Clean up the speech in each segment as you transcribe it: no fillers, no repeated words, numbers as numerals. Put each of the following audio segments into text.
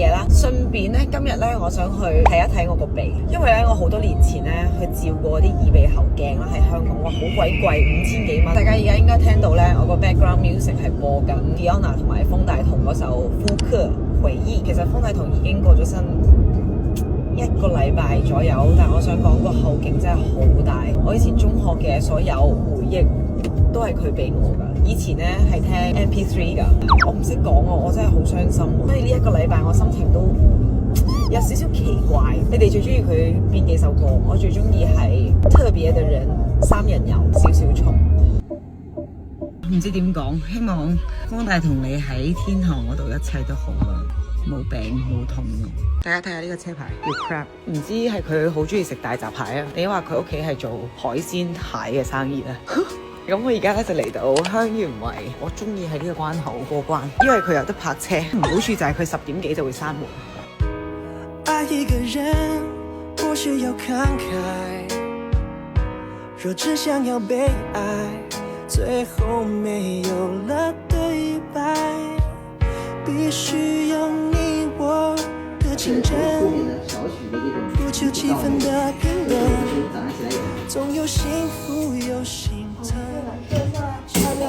嘢啦。順便咧，今日咧我想去睇一睇我個鼻，因為咧我好多年前咧去照過啲耳鼻喉鏡啦，喺香港哇好鬼貴，5000幾蚊。大家而家應該聽到咧，我個 background music 係播緊 Fiona 同埋風大同嗰首《復刻回憶》。其實風大同已經過咗身1個禮拜左右，但係我想講個後勁真係好大。我以前中學嘅所有回憶都係佢俾我㗎。以前咧係聽 MP3 㗎，我唔識講我真係好傷心。所以呢1個禮拜我心情都有少少奇怪。你哋最中意佢邊幾首歌？我最中意係特別的人、三人遊、小小蟲。唔知點講，希望方大同你喺天堂嗰度一切都好啦，冇病冇痛。大家睇下呢個車牌叫 Crab， 唔知係佢好中意食大閘蟹啊，定話佢屋企係做海鮮蟹嘅生意啊？咁我而家咧就嚟到香園圍，我中意喺呢個關口過關，因為佢有得泊車。唔好處就係佢10點幾就會閂門。愛一個人或許要慷慨，若只想要被愛，最後沒有了對白，必須有你我的情真，不求氣氛的平等，總有幸福有心疼。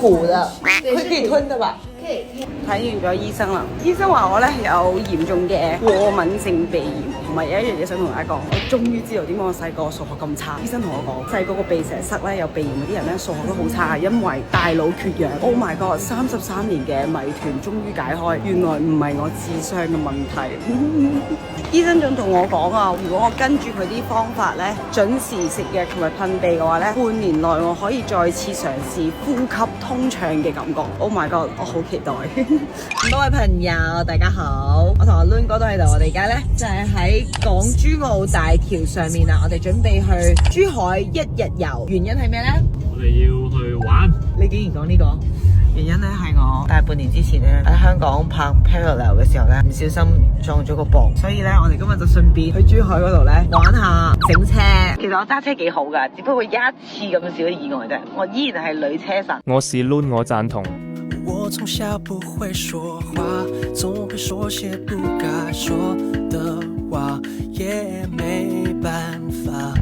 苦的，佢可以吞的吧？睇完咗醫生啦，醫生話我咧有嚴重嘅過敏性鼻炎，同埋有一樣嘢想同大家講，我終於知道點解我細個數學咁差。醫生同我講，細個個鼻成日塞咧，有鼻炎嗰啲人咧數學都好差，因為大腦缺氧。Oh my god！ 33年嘅謎團終於解開，原來唔係我智商嘅問題。醫生仲同我講啊，如果我跟住佢啲方法咧，準時食藥同埋噴鼻嘅話咧，半年內我可以再次嘗試呼吸通暢嘅感覺。Oh my god！ 我好期待。各位朋友，大家好，我同阿 Lun 哥都喺度。我哋而家咧就係喺港珠澳大橋上面啦，我哋準備去珠海1日遊。原因係咩咧？我哋要去玩。你竟然講呢個？原因咧係我大半年之前咧喺香港拍 Parallel 嘅時候咧，唔小心撞咗個膊，所以咧我哋今日就順便去珠海嗰度咧玩下整車。其實我揸車幾好噶，只不過一次咁少嘅意外啫。我依然係女車神。我是 Lun， 我贊同。我從小不會說話，總會說些不該說的話，也沒辦法。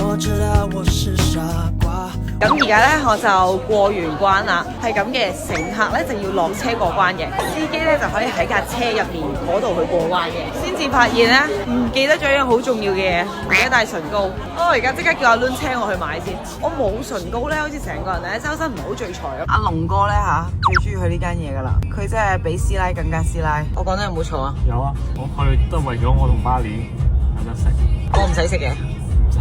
我知道我是傻瓜。咁而家咧我就過完關啦，係咁嘅，乘客咧就要落車過關嘅，司機咧就可以喺架車入面嗰度去過關嘅。先至發現咧唔記得咗一樣好重要嘅嘢，唔記得帶唇膏。我而家即刻叫阿 Lun 車我去買先。我冇唇膏咧，好似成個人咧周身唔係好聚財咁。阿龍哥咧最中意去呢間嘢噶啦，佢真係比師奶更加師奶。我講得有冇錯啊？有啊，我去都為咗我同巴里有得食。我唔使食嘅。唔使。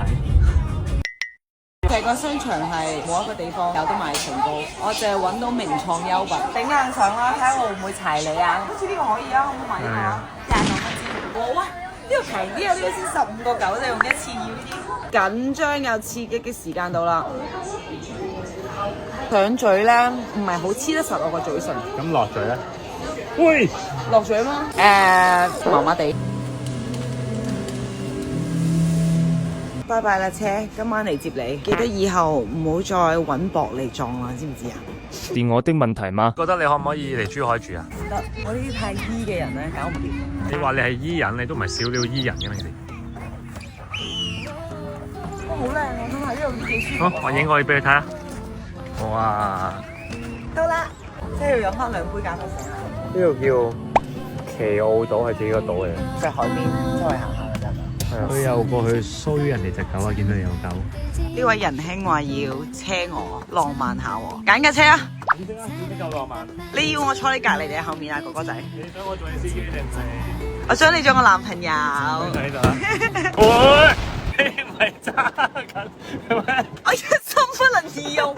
成個商場係冇一個地方有得賣唇膏，我淨係揾到名創優品。頂硬上啦，睇下我會唔會踩你啊？好似呢個可以啊，可唔可以買呢個啊？29蚊支。哇！呢個平啲啊，呢個先15個9，就用1次要呢啲。緊張又刺激嘅時間到啦。上嘴咧唔係好黐得實我個嘴唇。咁落嘴咧？喂！落嘴嗎？麻麻地。拜拜啦車，今晚嚟接你，記得以後唔好再揾駁嚟撞啦，知唔知啊？是我的問題嗎？覺得你可唔可以嚟珠海住啊？唔得，我呢啲太醫嘅人咧搞唔掂。你話你係醫人，你都唔係小鳥醫人嘅你哋。哇，好靚！我想下呢度幾舒服。好，我影個嘢俾你睇下。哇！到啦，即係要飲翻2杯咖啡先啦。呢度叫奇澳島，係自己個島嚟嘅。即係海邊周圍行下就得。佢又過去騷人哋隻狗啊！見到你有狗。呢位仁兄話要車我浪漫下喎，揀架車啊！點解啊？點解夠浪漫？你要我坐你隔離定係後面啊，哥哥仔？你想我做你司機定係？我想你做我男朋友。喺度啊！喂，你唔係揸緊咩？我一心不能二用。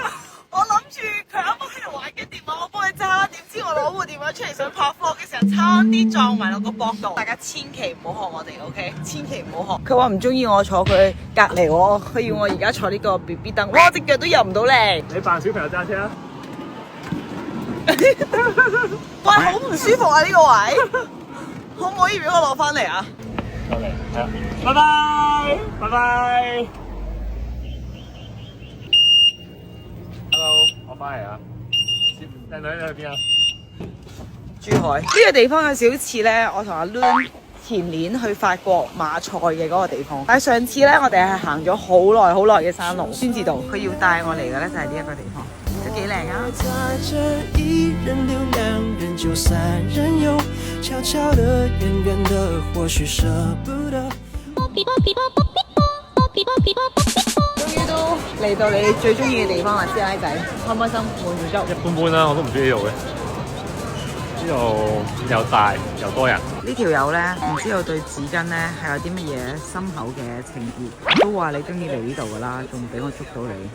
我諗住佢啱啱喺度玩緊電話，我幫佢揸，點知我攞部電話出嚟想拍 vlog 嘅時候，差啲撞埋落個膊度。大家千祈唔好學我哋 ，OK？ 千祈唔好學。佢話唔中意我坐佢隔離喎，佢要我而家坐呢個 BB 燈。哇！隻腳都入唔到嚟。你扮小朋友揸車啊！喂，好唔舒服啊！呢個位，可唔可以俾我落翻嚟啊？落嚟，係啊！拜拜，拜拜。Hello，我翻嚟啊！靚女你去邊啊？珠海呢個地方有少少似咧，我同阿 Lun 前年去法國馬賽嘅嗰個地方。但係上次咧，我哋係行咗好耐嘅山路先至到。佢要帶我嚟嘅咧就係呢一個地方，都幾靚啊！在這一人留兩人就三人遊，悄悄的遠遠的或許捨不得。終於都嚟到你最中意嘅地方啦，師奶仔，開唔開心？滿唔滿足？一般般啦，我都唔中意呢度嘅。呢度又大又多人。呢條友咧，唔知道對紙巾咧係有啲乜嘢深厚嘅情結，都話你中意嚟呢度噶啦，仲俾我捉到你。